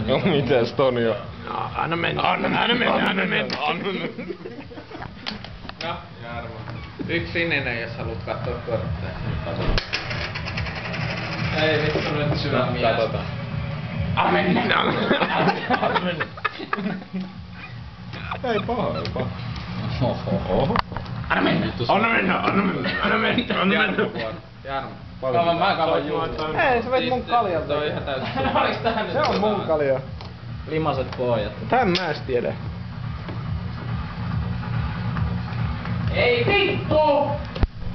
No mites Toni on? No, anna mennä. Anna mennä. No, Jarmo. Yksi sininen, jos haluat kattoo kortteja. Ei vittu nyt syvä mies. Katsotaan. Anna mennä. Ei paha. Oho. Anna mennä. Jarmo. Mä kavan juuri. Ei, sä veit mun kaljan. Toi on ihan täysin. Se on mun kalja. Limaset pojat. Tän mä edes tiedä. Ei vittu!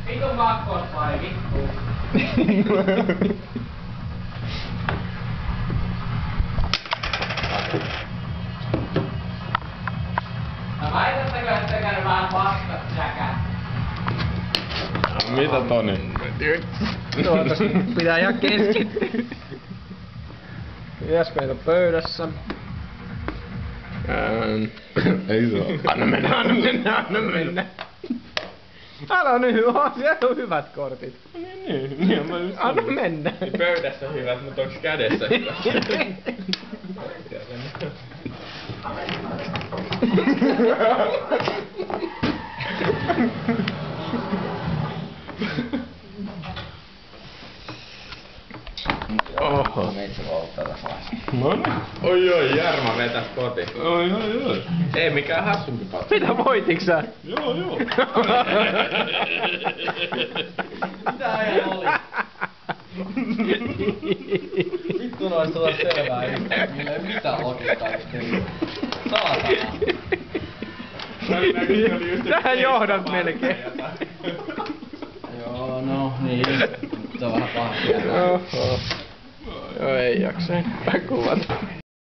Vittu kakkos vai vittu? Mä väitättekö, että käy vähän vastat säkää? Mitä Toni? Pitää ihan keskittyä. Pitäisikö niitä pöydässä? Ei se oo. Anna mennä. Älä nyt, siellä on hyvät kortit. Niin mä just Anna mennä. Pöydässä hyvät, mut onks kädessä hyvät? Oho. Noniin. Oi, Jarmo vetäs koti. Oi. Ei mikään hassumpi patti. Mitä voitiks sä? Joo. Mitä ei oli? Vittu noista tulla selvää yhtään. Niillä ei mitään logiikkaa jos peliä. Saatana. Sähän johdat melkein. Joo, no niin. Se on vähän paha. Oho. Joo, ei jaksa enää kuvata.